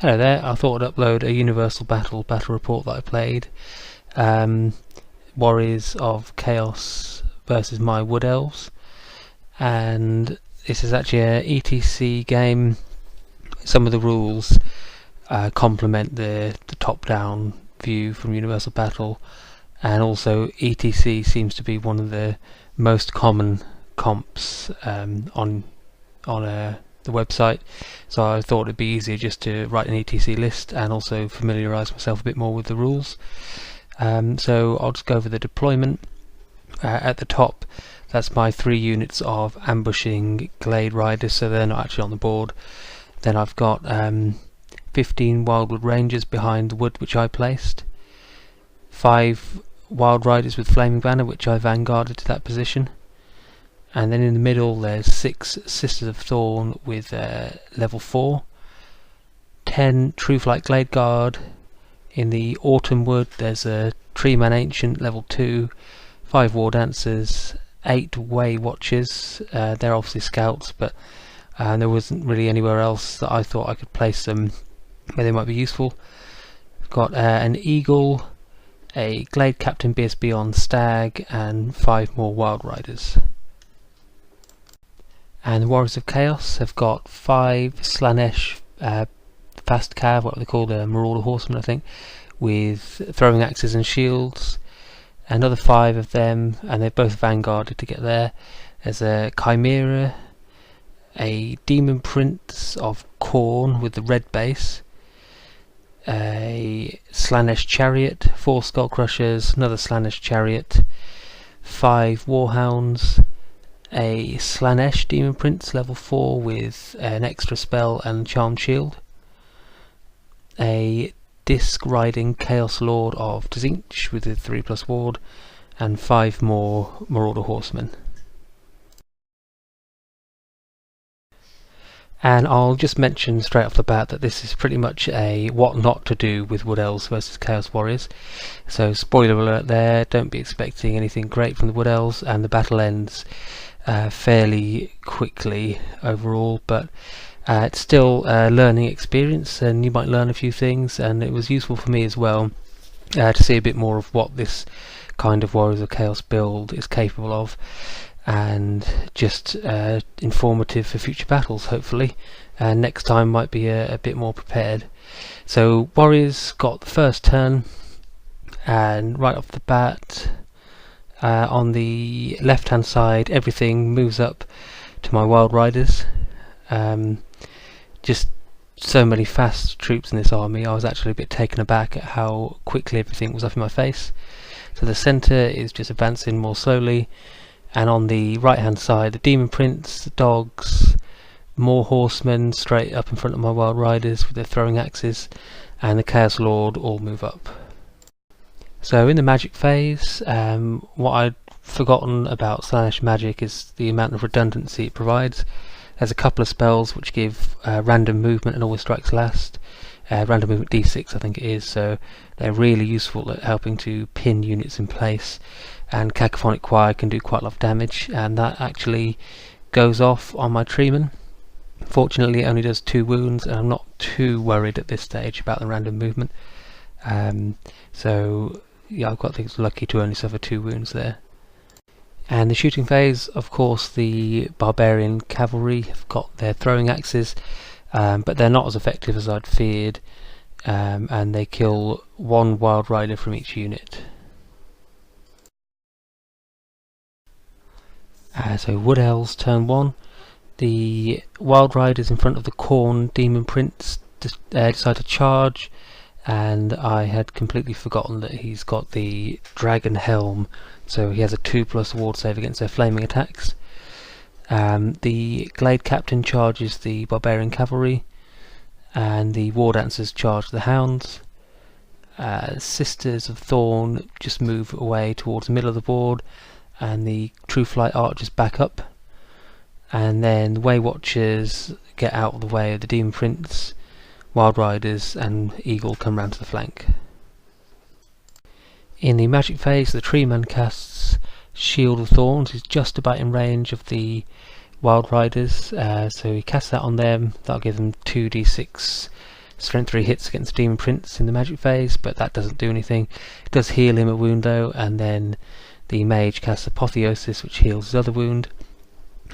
Hello there, I thought I'd upload a Universal battle report that I played. Warriors of Chaos versus my Wood Elves. And this is actually a ETC game. Some of the rules complement the top-down view from Universal Battle, and also ETC seems to be one of the most common comps on the website, so I thought it'd be easier just to write an ETC list and also familiarise myself a bit more with the rules. So I'll just go over the deployment. At the top, that's my 3 units of ambushing Glade Riders, so they're not actually on the board. Then I've got 15 Wildwood Rangers behind the wood which I placed, 5 Wild Riders with Flaming Banner which I vanguarded to that position, and then in the middle there's 6 Sisters of Thorn with level 4, 10 Trueflight Glade Guard. In the Autumn Wood there's a Treeman Ancient level 2, 5 War Dancers, 8 Way Watchers. They're obviously scouts, but there wasn't really anywhere else that I thought I could place them where they might be useful. I've got an Eagle, a Glade Captain BSB on Stag, and 5 more Wild Riders. And the Warriors of Chaos have got 5 Slanesh fast cav, what they call the Marauder Horsemen I think, with throwing axes and shields. Another 5 of them, and they're both vanguarded to get there. There's a Chimera, a Demon Prince of Khorne with the red base, a Slanesh Chariot, 4 Skull Crushers, another Slanesh Chariot, 5 Warhounds, a Slanesh Demon Prince level 4 with an extra spell and Charmed Shield, a Disc Riding Chaos Lord of Tzinch with a 3+ ward, and 5 more Marauder Horsemen. And I'll just mention straight off the bat that this is pretty much a what not to do with Wood Elves versus Chaos Warriors. So spoiler alert there, don't be expecting anything great from the Wood Elves, and the battle ends fairly quickly overall, but it's still a learning experience and you might learn a few things, and it was useful for me as well to see a bit more of what this kind of Warriors of Chaos build is capable of, and just informative for future battles hopefully, and next time might be a bit more prepared. So Warriors got the first turn, and right off the bat on the left hand side everything moves up to my Wild Riders. Just so many fast troops in this army, I was actually a bit taken aback at how quickly everything was up in my face. So the centre is just advancing more slowly, and on the right hand side the Demon Prince, the dogs, more horsemen straight up in front of my Wild Riders with their throwing axes, and the Chaos Lord all move up. So in the magic phase, what I'd forgotten about Slanesh magic is the amount of redundancy it provides. There's a couple of spells which give random movement and always strikes last. Random movement D6 I think it is, so they're really useful at helping to pin units in place, and Cacophonic Choir can do quite a lot of damage, and that actually goes off on my Treeman. Fortunately it only does 2 wounds, and I'm not too worried at this stage about the random movement. So yeah, I've got things lucky to only suffer 2 wounds there. And the shooting phase, of course, the Barbarian Cavalry have got their throwing axes, but they're not as effective as I'd feared, and they kill 1 Wild Rider from each unit. So Wood Elves turn 1. The Wild Riders in front of the Khorne Demon Prince decide to charge, and I had completely forgotten that he's got the Dragon Helm, so he has a 2+ ward save against their flaming attacks. The Glade Captain charges the Barbarian Cavalry, and the War Dancers charge the Hounds. Sisters of Thorn just move away towards the middle of the board, and the Trueflight Archers back up, and then the Way Watchers get out of the way of the Demon Prince. Wild Riders and Eagle come round to the flank. In the magic phase, the Treeman casts Shield of Thorns. He's just about in range of the Wild Riders, so he casts that on them. That'll give them 2d6 strength 3 hits against the Demon Prince in the magic phase, but that doesn't do anything. It does heal him a wound though, and then the mage casts Apotheosis, which heals his other wound.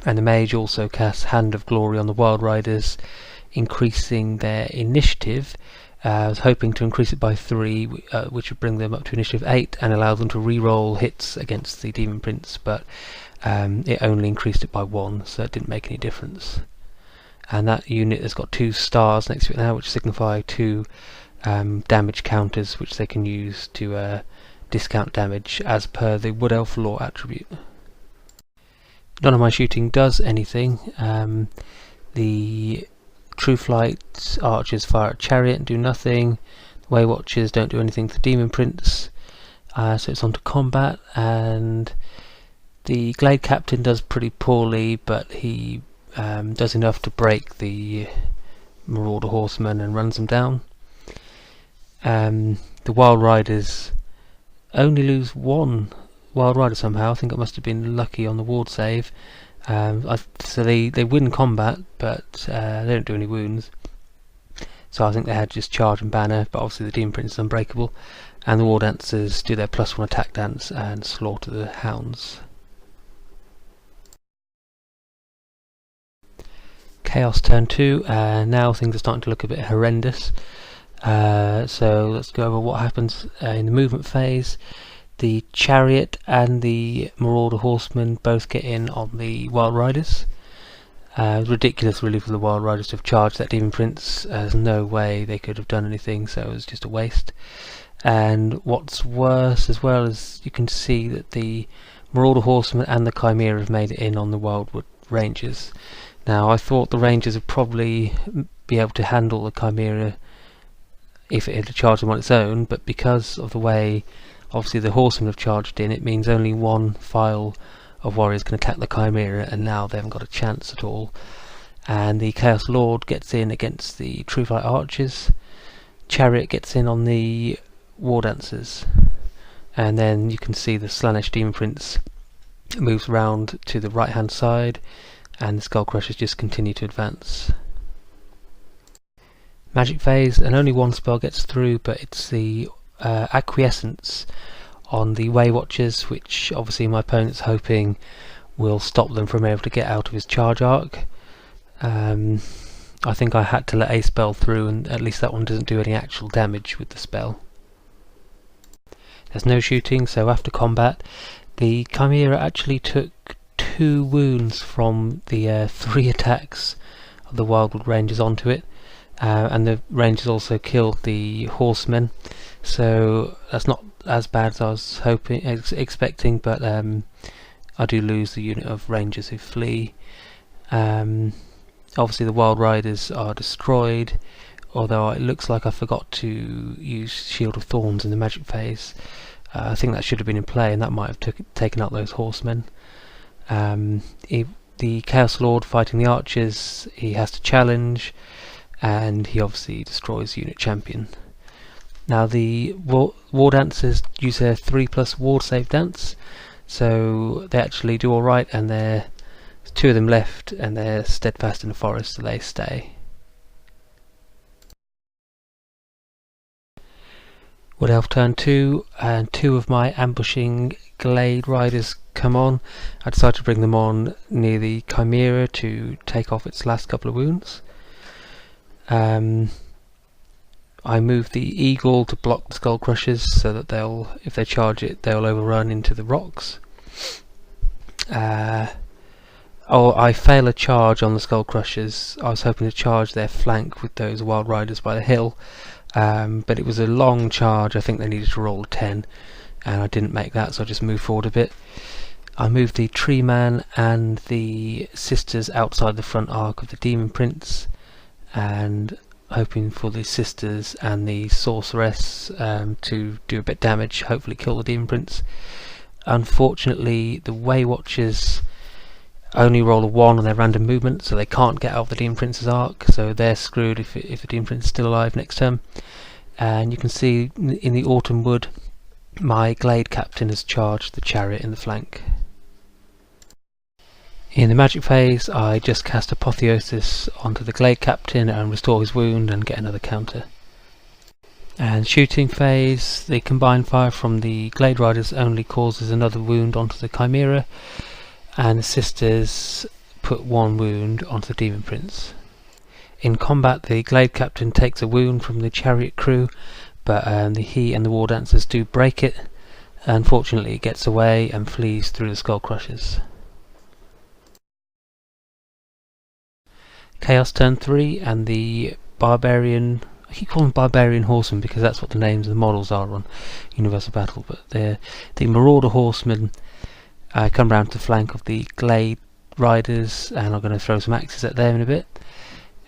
And the mage also casts Hand of Glory on the Wild Riders, increasing their initiative. I was hoping to increase it by 3, which would bring them up to initiative 8 and allow them to re-roll hits against the Demon Prince, but it only increased it by 1, so it didn't make any difference. And that unit has got 2 stars next to it now, which signify 2 damage counters, which they can use to discount damage as per the Wood Elf lore attribute. None of my shooting does anything. The True Flight archers fire at Chariot and do nothing. The Way Watchers don't do anything to the Demon Prince. So it's on to combat, and the Glade Captain does pretty poorly, but he does enough to break the Marauder Horsemen and runs them down. The Wild Riders only lose 1 Wild Rider somehow. I think it must have been lucky on the ward save. So they win combat, but they don't do any wounds. So I think they had just charge and banner, but obviously the Demon Prince is unbreakable. And the War Dancers do their +1 attack dance and slaughter the hounds. Chaos turn 2, and now things are starting to look a bit horrendous. So let's go over what happens in the movement phase. The Chariot and the Marauder Horsemen both get in on the Wild Riders. It was ridiculous really for the Wild Riders to have charged that Demon Prince. There's no way they could have done anything, so it was just a waste. And what's worse as well is you can see that the Marauder Horsemen and the Chimera have made it in on the Wildwood Rangers. Now I thought the Rangers would probably be able to handle the Chimera if it had charged them on its own, but because of the way obviously the Horsemen have charged in, it means only 1 file of warriors can attack the Chimera, and now they haven't got a chance at all. And the Chaos Lord gets in against the True Flight Archers. Chariot gets in on the War Dancers, and then you can see the Slaanesh Demon Prince moves round to the right hand side, and the Skull Crushers just continue to advance. Magic phase, and only 1 spell gets through, but it's the Acquiescence on the Way Watchers, which obviously my opponent's hoping will stop them from able to get out of his charge arc. I think I had to let a spell through, and at least that one doesn't do any actual damage with the spell. There's no shooting, so after combat the Chimera actually took 2 wounds from the 3 attacks of the Wildwood Rangers onto it, and the Rangers also killed the Horsemen, so that's not as bad as I was expecting, but I do lose the unit of Rangers who flee. Obviously the Wild Riders are destroyed, although it looks like I forgot to use Shield of Thorns in the magic phase. I think that should have been in play, and that might have taken out those horsemen. The Chaos Lord fighting the archers, he has to challenge, and he obviously destroys unit champion. Now the War Dancers use their 3+ ward save dance, so they actually do alright, and there's 2 of them left, and they're steadfast in the forest, so they stay. Wood Elf turn 2, and 2 of my ambushing Glade Riders come on. I decided to bring them on near the Chimera to take off its last couple of wounds. I moved the Eagle to block the Skull Crushers so that if they charge it, they'll overrun into the rocks. I fail a charge on the Skull Crushers. I was hoping to charge their flank with those Wild Riders by the hill, but it was a long charge. I think they needed to roll a 10, and I didn't make that, so I just moved forward a bit. I moved the Tree Man and the Sisters outside the front arc of the Demon Prince, and hoping for the Sisters and the Sorceress to do a bit of damage, hopefully kill the Demon Prince. Unfortunately the Way Watchers only roll a 1 on their random movement, so they can't get out of the Demon Prince's arc, so they're screwed if the Demon Prince is still alive next turn. And you can see in the Autumn Wood my Glade Captain has charged the Chariot in the flank. In the magic phase, I just cast Apotheosis onto the Glade Captain and restore his wound and get another counter. And shooting phase, the combined fire from the Glade Riders only causes another wound onto the Chimera, and the Sisters put one wound onto the Demon Prince. In combat, the Glade Captain takes a wound from the Chariot crew, but he and the War Dancers do break it. Unfortunately, it gets away and flees through the Skull Crushers. Chaos turn 3, and the Barbarian, I keep calling them Barbarian Horsemen because that's what the names of the models are on Universal Battle, but the Marauder Horsemen come round to the flank of the Glade Riders, and I'm going to throw some axes at them in a bit.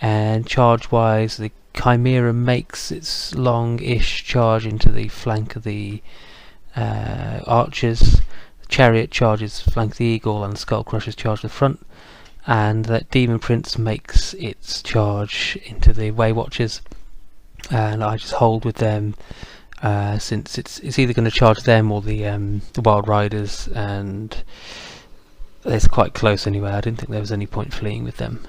And charge wise, the Chimera makes its long-ish charge into the flank of the archers. The Chariot charges flank of the Eagle, and the Skull Crushers charge the front. And that Demon Prince makes its charge into the Way Watchers, and I just hold with them since it's either going to charge them or the Wild Riders, and it's quite close anyway. I didn't think there was any point fleeing with them.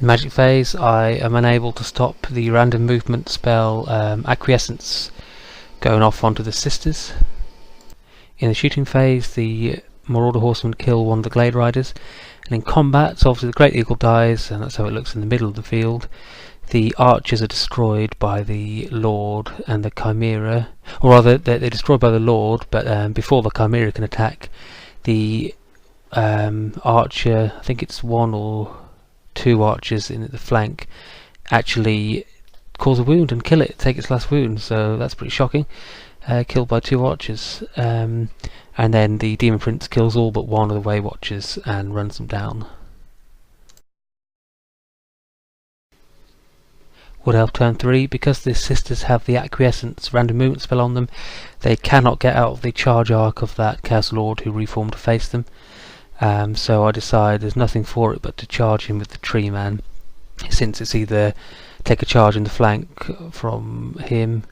In Magic Phase, I am unable to stop the random movement spell Acquiescence going off onto the Sisters. In the shooting phase, the Marauder Horsemen kill one of the Glade Riders, and in combat, so obviously the Great Eagle dies, and that's how it looks in the middle of the field. The archers are destroyed by the Lord and the Chimera, or rather they're destroyed by the Lord, but before the Chimera can attack, the archer, I think it's one or two archers in the flank, actually cause a wound and kill it, take its last wound, so that's pretty shocking. Killed by two archers, and then the Demon Prince kills all but one of the Way Watchers and runs them down. Wood Elf turn 3, because the Sisters have the Acquiescence random movement spell on them, they cannot get out of the charge arc of that Chaos Lord who reformed to face them. So I decide there's nothing for it but to charge him with the Tree Man, since it's either take a charge in the flank from him,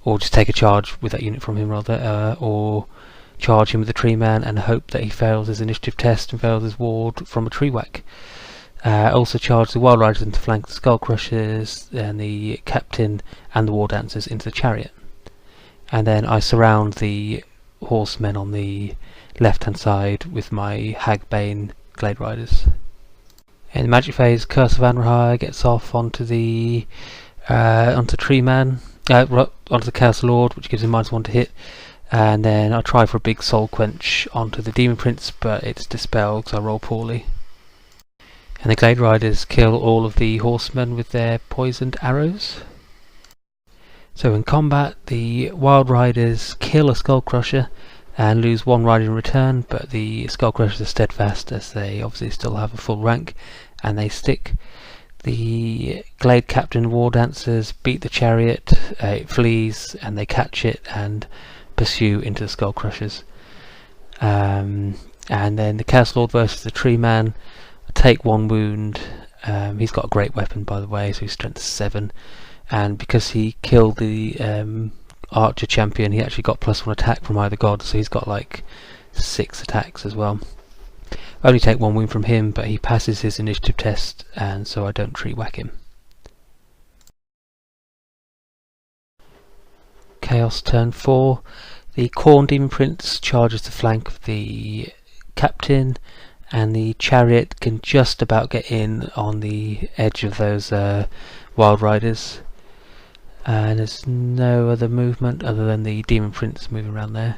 or just take a charge with that unit from him rather, or charge him with the Tree Man and hope that he fails his initiative test and fails his ward from a tree whack. Also charge the Wild Riders into flank the Skull Crushers, and the Captain and the War Dancers into the Chariot. And then I surround the Horsemen on the left hand side with my Hagbane Glade Riders. In the Magic Phase, Curse of Anrahai gets off onto the Tree Man, onto the Chaos Lord, which gives him -1 to hit, and then I try for a big Soul Quench onto the Demon Prince, but it's dispelled because I roll poorly. And the Glade Riders kill all of the Horsemen with their poisoned arrows. So in combat, the Wild Riders kill a Skull Crusher and lose one rider in return, but the Skull Crushers are steadfast as they obviously still have a full rank and they stick. The Glade Captain War Dancers beat the Chariot, it flees, and they catch it and pursue into the Skull Crushers. And then the Chaos Lord versus the Tree Man, take one wound. He's got a great weapon, by the way, so he's strength 7, and because he killed the Archer champion, he actually got +1 attack from either god, so he's got like 6 attacks as well. I only take one wound from him, but he passes his initiative test, and so I don't tree whack him. Chaos turn 4. The Khorne Demon Prince charges the flank of the Captain, and the Chariot can just about get in on the edge of those Wild Riders. And there's no other movement other than the Demon Prince moving around there.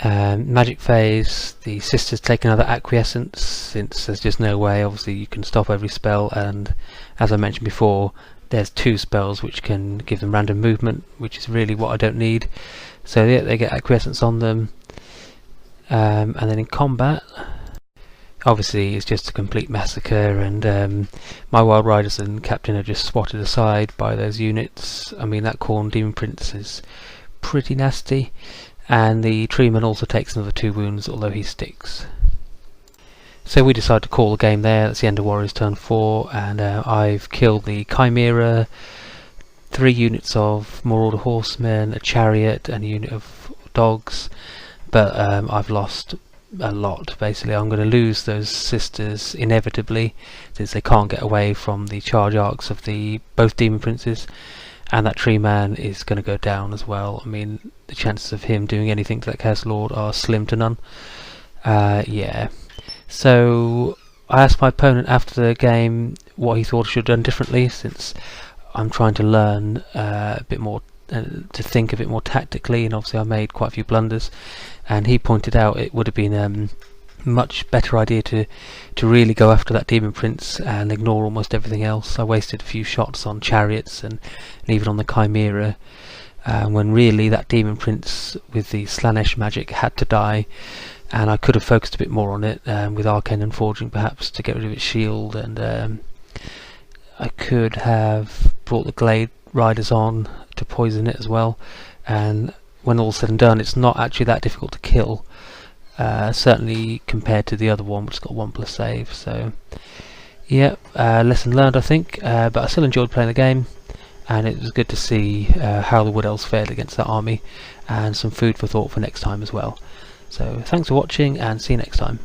Magic Phase, the Sisters take another Acquiescence, since there's just no way, obviously you can stop every spell, and as I mentioned before, there's 2 spells which can give them random movement, which is really what I don't need. So yeah, they get Acquiescence on them. And then in combat, obviously it's just a complete massacre, and my Wild Riders and Captain are just swatted aside by those units. I mean, that Khorne Demon Prince is pretty nasty, and the Treeman also takes another 2 wounds, although he sticks. So we decide to call the game there. That's the end of Warriors turn 4, and I've killed the Chimera, 3 units of Marauder Horsemen, a Chariot, and a unit of dogs. But I've lost a lot. Basically, I'm going to lose those sisters inevitably, since they can't get away from the charge arcs of the both demon princes, and that tree man is going to go down as well. I mean, the chances of him doing anything to that Chaos Lord are slim to none. Yeah. So I asked my opponent after the game what he thought I should have done differently, since I'm trying to learn a bit more, to think a bit more tactically, and obviously I made quite a few blunders, and he pointed out it would have been much better idea to really go after that demon prince and ignore almost everything else. I wasted a few shots on chariots and even on the chimera, when really that demon prince with the Slanesh magic had to die, and I could have focused a bit more on it, with arcane and forging perhaps to get rid of its shield, and I could have brought the Glade Riders on to poison it as well, and when all's said and done, it's not actually that difficult to kill, certainly compared to the other one, which has got 1+ save. So yeah, lesson learned, I think, but I still enjoyed playing the game, and it was good to see how the Wood Elves fared against that army, and some food for thought for next time as well. So thanks for watching, and see you next time.